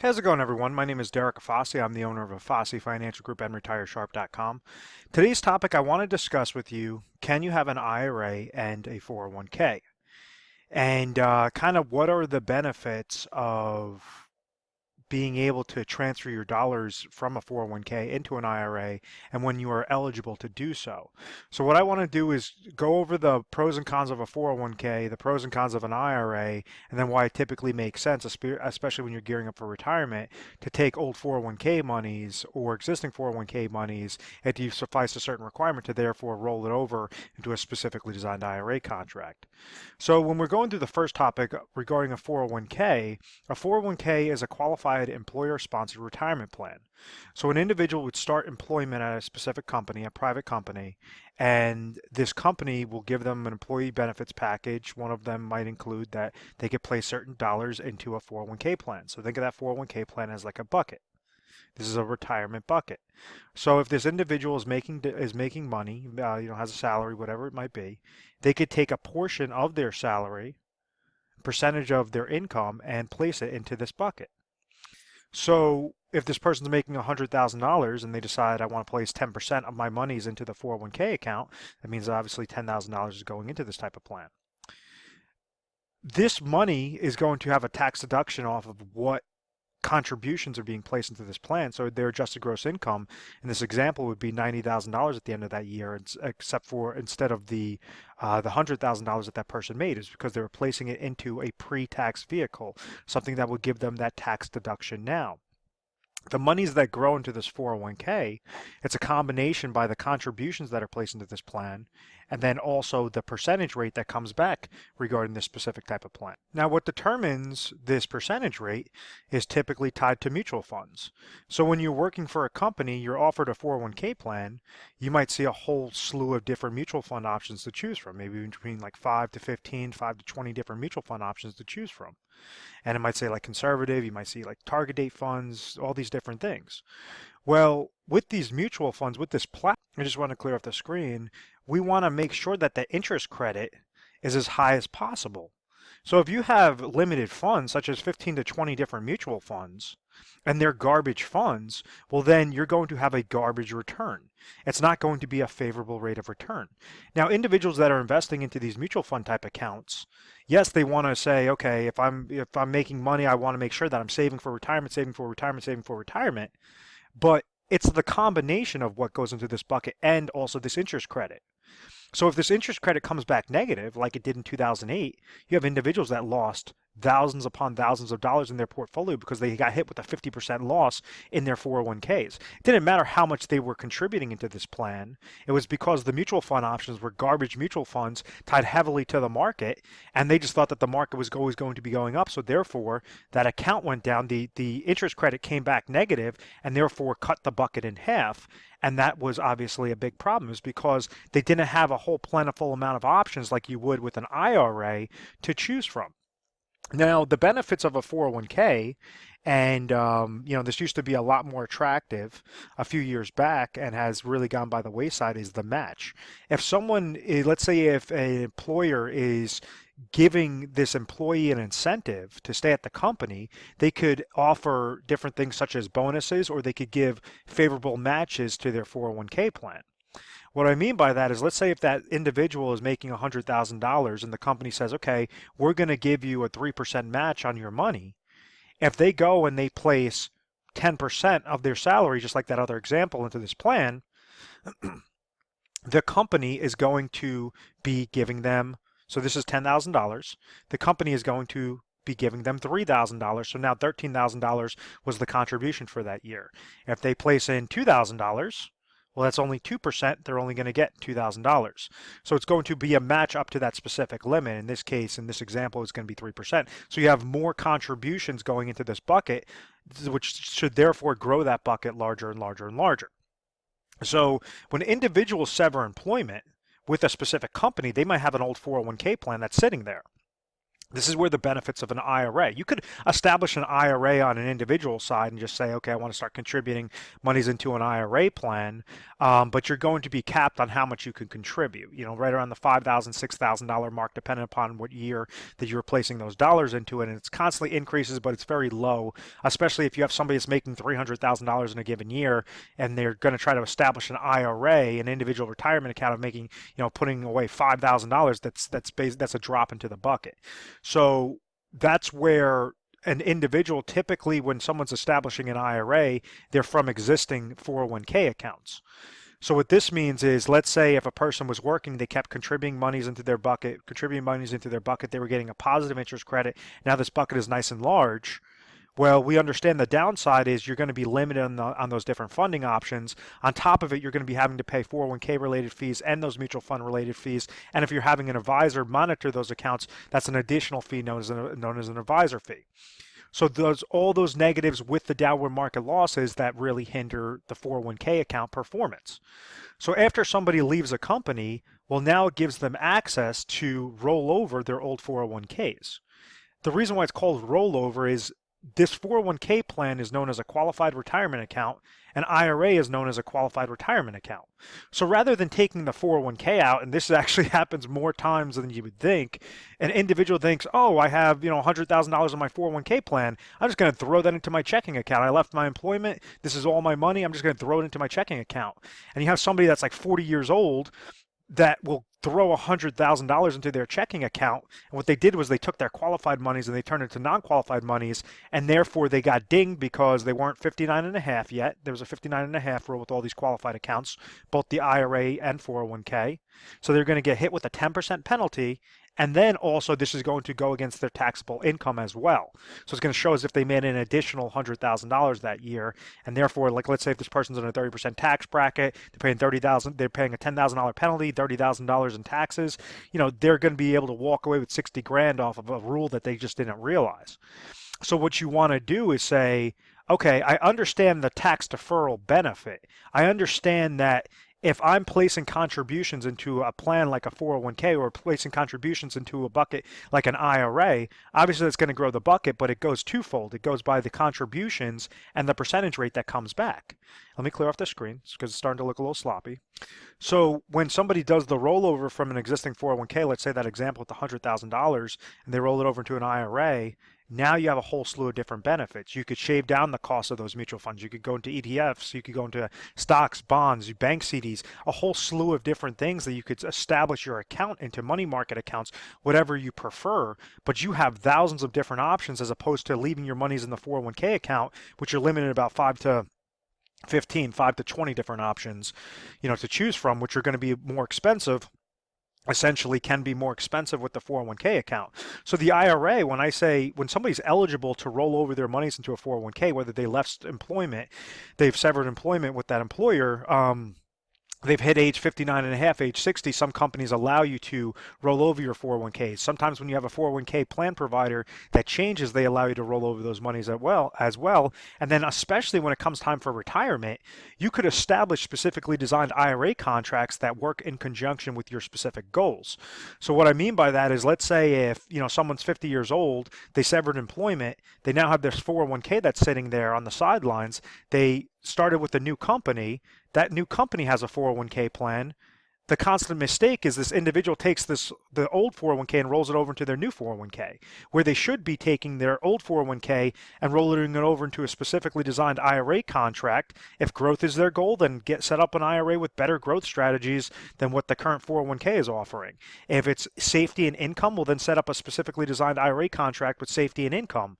How's it going, everyone? My name is Derek Afasi. I'm the owner of Afasi Financial Group and RetireSharp.com. Today's topic I want to discuss with you, can you have an IRA and a 401k? And kind of what are the benefits of being able to transfer your dollars from a 401k into an IRA and when you are eligible to do so. So what I want to do is go over the pros and cons of a 401k, the pros and cons of an IRA, and then why it typically makes sense, especially when you're gearing up for retirement, to take old 401k monies or existing 401k monies if you suffice a certain requirement to therefore roll it over into a specifically designed IRA contract. So when we're going through the first topic regarding a 401k is a qualified employer-sponsored retirement plan. So an individual would start employment at a specific company, a private company, and this company will give them an employee benefits package. One of them might include that they could place certain dollars into a 401k plan. So think of that 401k plan as like a bucket. This is a retirement bucket. So if this individual is making money, has a salary, whatever it might be, they could take a portion of their salary, percentage of their income, and place it into this bucket. So if this person's making $100,000 and they decide I want to place 10% of my monies into the 401k account, that means obviously $10,000 is going into this type of plan. This money is going to have a tax deduction off of what contributions are being placed into this plan. So their adjusted gross income in this example would be $90,000 at the end of that year, except for instead of the $100,000 that that person made, is because they were placing it into a pre-tax vehicle, something that would give them that tax deduction now. The monies that grow into this 401k, it's a combination by the contributions that are placed into this plan, and then also the percentage rate that comes back regarding this specific type of plan. Now, what determines this percentage rate is typically tied to mutual funds. So when you're working for a company, you're offered a 401k plan, you might see a whole slew of different mutual fund options to choose from, maybe between like 5 to 15, 5 to 20 different mutual fund options to choose from. And it might say like conservative, you might see like target date funds, all these different things. Well, with these mutual funds, with this platform, I just want to clear off the screen, we want to make sure that the interest credit is as high as possible. So if you have limited funds, such as 15 to 20 different mutual funds, and they're garbage funds, well then you're going to have a garbage return. It's not going to be a favorable rate of return. Now, individuals that are investing into these mutual fund type accounts, yes, they want to say, okay, if I'm making money, I want to make sure that I'm saving for retirement, saving for retirement, saving for retirement. But it's the combination of what goes into this bucket and also this interest credit. So if this interest credit comes back negative, like it did in 2008, you have individuals that lost thousands upon thousands of dollars in their portfolio because they got hit with a 50% loss in their 401ks. It didn't matter how much they were contributing into this plan. It was because the mutual fund options were garbage mutual funds tied heavily to the market, and they just thought that the market was always going to be going up. So therefore, that account went down. The interest credit came back negative, and therefore cut the bucket in half. And that was obviously a big problem, is because they didn't have a whole plentiful amount of options like you would with an IRA to choose from. Now, the benefits of a 401k, and this used to be a lot more attractive a few years back and has really gone by the wayside, is the match. If someone, let's say if an employer is giving this employee an incentive to stay at the company, they could offer different things such as bonuses, or they could give favorable matches to their 401k plan. What I mean by that is, let's say if that individual is making $100,000 and the company says, okay, we're going to give you a 3% match on your money. If they go and they place 10% of their salary, just like that other example, into this plan, the company is going to be giving them, so this is $10,000, the company is going to be giving them $3,000. So now $13,000 was the contribution for that year. If they place in $2,000, well, that's only 2%. They're only going to get $2,000. So it's going to be a match up to that specific limit. In this case, in this example, it's going to be 3%. So you have more contributions going into this bucket, which should therefore grow that bucket larger and larger and larger. So when individuals sever employment with a specific company, they might have an old 401k plan that's sitting there. This is where the benefits of an IRA. You could establish an IRA on an individual side and just say, okay, I want to start contributing monies into an IRA plan, but you're going to be capped on how much you can contribute. Right around the $5,000, $6,000 mark, depending upon what year that you're placing those dollars into it. And it's constantly increases, but it's very low, especially if you have somebody that's making $300,000 in a given year, and they're going to try to establish an IRA, an individual retirement account of making, putting away $5,000. That's a drop into the bucket. So that's where an individual, typically when someone's establishing an IRA, they're from existing 401k accounts. So what this means is, let's say if a person was working, they kept contributing monies into their bucket, they were getting a positive interest credit. Now this bucket is nice and large. Well, we understand the downside is you're going to be limited on those different funding options. On top of it, you're going to be having to pay 401k related fees and those mutual fund related fees. And if you're having an advisor monitor those accounts, that's an additional fee known as an advisor fee. So all those negatives with the downward market losses that really hinder the 401k account performance. So after somebody leaves a company, well, now it gives them access to roll over their old 401ks. The reason why it's called rollover is this 401k plan is known as a qualified retirement account, and IRA is known as a qualified retirement account. So rather than taking the 401k out, and this actually happens more times than you would think, an individual thinks, oh, I have $100,000 in my 401k plan. I'm just going to throw that into my checking account. I left my employment. This is all my money. I'm just going to throw it into my checking account. And you have somebody that's like 40 years old that will throw $100,000 into their checking account. And what they did was they took their qualified monies and they turned it into non-qualified monies, and therefore they got dinged because they weren't 59 and a half yet. There was a 59 and a half rule with all these qualified accounts, both the IRA and 401k. So they're going to get hit with a 10% penalty. And then also this is going to go against their taxable income as well. So it's going to show as if they made an additional $100,000 that year. And therefore, like, let's say if this person's in a 30% tax bracket, they're paying they're paying a $10,000 penalty, $30,000 in taxes. They're going to be able to walk away with 60 grand off of a rule that they just didn't realize. So what you want to do is say, okay, I understand the tax deferral benefit. I understand that if I'm placing contributions into a plan like a 401k or placing contributions into a bucket like an IRA, obviously that's going to grow the bucket, but it goes twofold. It goes by the contributions and the percentage rate that comes back. Let me clear off the screen because it's starting to look a little sloppy. So when somebody does the rollover from an existing 401k, let's say that example with the $100,000, and they roll it over into an IRA, now you have a whole slew of different benefits. You could shave down the cost of those mutual funds. You could go into ETFs. You could go into stocks, bonds, bank CDs, a whole slew of different things that you could establish your account into, money market accounts, whatever you prefer. But you have thousands of different options as opposed to leaving your monies in the 401k account, which you're limited about 5 to 20 different options, to choose from, which are going to be more expensive. Essentially can be more expensive with the 401k account. So the IRA, when somebody's eligible to roll over their monies into a 401k, whether they left employment, they've severed employment with that employer, they've hit age 59 and a half, age 60, some companies allow you to roll over your 401ks. Sometimes when you have a 401k plan provider that changes, they allow you to roll over those monies as well. And then especially when it comes time for retirement, you could establish specifically designed IRA contracts that work in conjunction with your specific goals. So what I mean by that is, let's say if someone's 50 years old, they severed employment, they now have this 401k that's sitting there on the sidelines. They started with a new company. That new company has a 401k plan. The constant mistake is this individual takes the old 401k and rolls it over into their new 401k, where they should be taking their old 401k and rolling it over into a specifically designed IRA contract. If growth is their goal, then set up an IRA with better growth strategies than what the current 401k is offering. If it's safety and income, we'll then set up a specifically designed IRA contract with safety and income.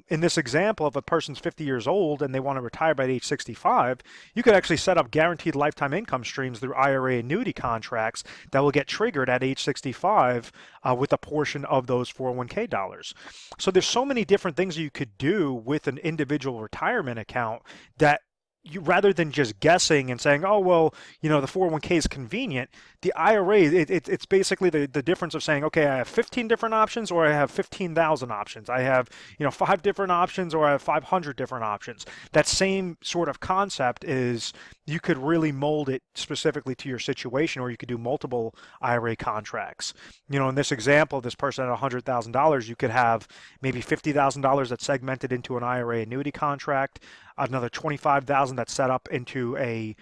In this example, if a person's 50 years old and they want to retire by age 65, you could actually set up guaranteed lifetime income streams through IRA annuity contracts that will get triggered at age 65 with a portion of those 401k dollars. So there's so many different things you could do with an individual retirement account that you, rather than just guessing and saying, oh, well, the 401k is convenient, the IRA, it's basically the difference of saying, okay, I have 15 different options or I have 15,000 options. I have, 5 different options or I have 500 different options. That same sort of concept is you could really mold it specifically to your situation, or you could do multiple IRA contracts. In this example, this person at $100,000, you could have maybe $50,000 that's segmented into an IRA annuity contract, another 25,000 that's set up into a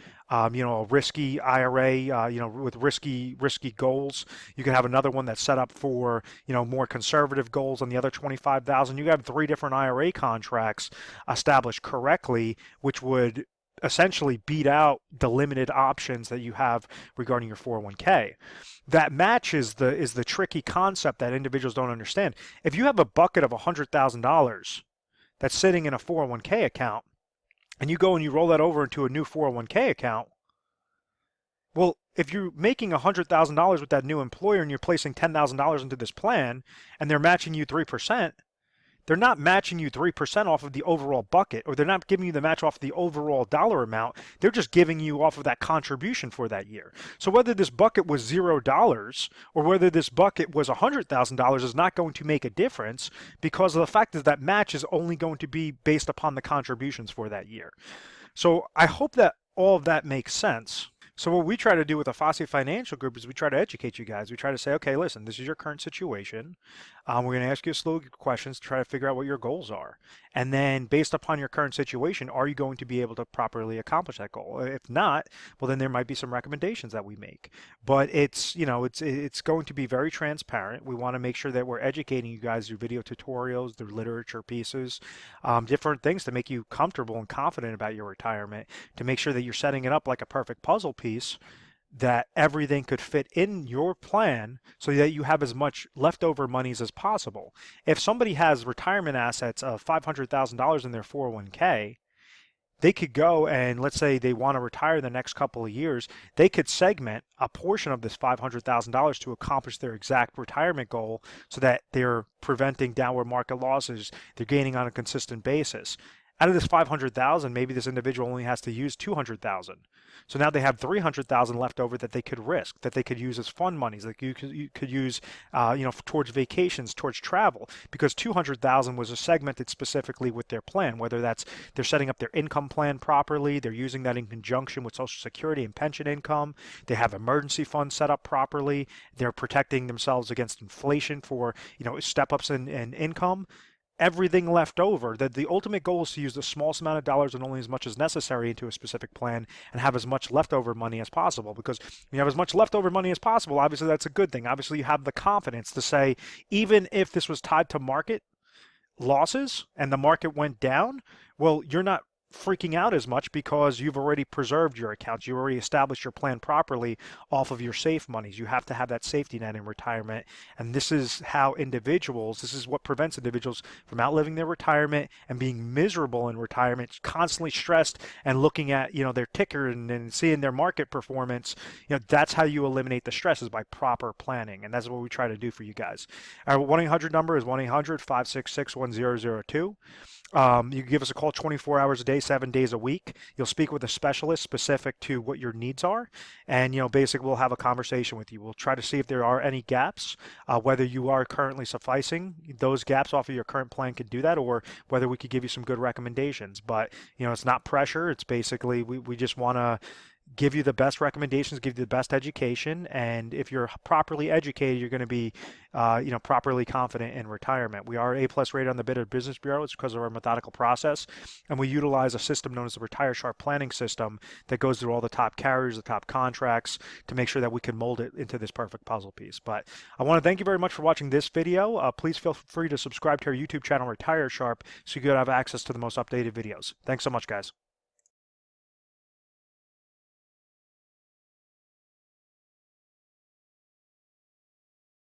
risky IRA, with risky goals. You can have another one that's set up for, more conservative goals on the other 25,000. You have 3 different IRA contracts established correctly, which would essentially beat out the limited options that you have regarding your 401k. That match is the tricky concept that individuals don't understand. If you have a bucket of $100,000 that's sitting in a 401k account, and you go and you roll that over into a new 401k account, well, if you're making $100,000 with that new employer and you're placing $10,000 into this plan and they're matching you 3%, they're not matching you 3% off of the overall bucket, or they're not giving you the match off of the overall dollar amount. They're just giving you off of that contribution for that year. So whether this bucket was $0 or whether this bucket was $100,000 is not going to make a difference, because of the fact that match is only going to be based upon the contributions for that year. So I hope that all of that makes sense. So what we try to do with the Fosse Financial Group is we try to educate you guys. We try to say, okay, listen, this is your current situation. We're going to ask you a slew of questions to try to figure out what your goals are. And then based upon your current situation, are you going to be able to properly accomplish that goal? If not, well, then there might be some recommendations that we make. But it's going to be very transparent. We want to make sure that we're educating you guys through video tutorials, through literature pieces, different things to make you comfortable and confident about your retirement, to make sure that you're setting it up like a perfect puzzle piece, that everything could fit in your plan so that you have as much leftover monies as possible. If somebody has retirement assets of $500,000 in their 401k, they could go and, let's say they want to retire the next couple of years, they could segment a portion of this $500,000 to accomplish their exact retirement goal, so that they're preventing downward market losses, they're gaining on a consistent basis. Out of this 500,000, maybe this individual only has to use 200,000. So now they have 300,000 left over that they could risk, that they could use as fund monies, like you could use, towards vacations, towards travel, because 200,000 was segmented specifically with their plan. Whether that's they're setting up their income plan properly, they're using that in conjunction with Social Security and pension income, they have emergency funds set up properly, they're protecting themselves against inflation for step ups in income. Everything left over, that the ultimate goal is to use the smallest amount of dollars and only as much as necessary into a specific plan, and have as much leftover money as possible. Because when you have as much leftover money as possible, obviously that's a good thing. Obviously you have the confidence to say, even if this was tied to market losses and the market went down, well, you're not freaking out as much because you've already preserved your accounts. You already established your plan properly off of your safe monies. You have to have that safety net in retirement. And this is this is what prevents individuals from outliving their retirement and being miserable in retirement, constantly stressed and looking at, their ticker and seeing their market performance. That's how you eliminate the stress, is by proper planning. And that's what we try to do for you guys. Our 1-800 number is 1-800-566-1002. You can give us a call 24 hours a day, 7 days a week. You'll speak with a specialist specific to what your needs are. And, basically we'll have a conversation with you. We'll try to see if there are any gaps, whether you are currently sufficing those gaps off of your current plan could do that, or whether we could give you some good recommendations. But, it's not pressure. It's basically, we just want to give you the best recommendations, give you the best education, and if you're properly educated, you're going to be, properly confident in retirement. We are A+ rated on the Better Business Bureau. It's because of our methodical process, and we utilize a system known as the Retire Sharp Planning System that goes through all the top carriers, the top contracts, to make sure that we can mold it into this perfect puzzle piece. But I want to thank you very much for watching this video. Please feel free to subscribe to our YouTube channel, Retire Sharp, so you can have access to the most updated videos. Thanks so much, guys.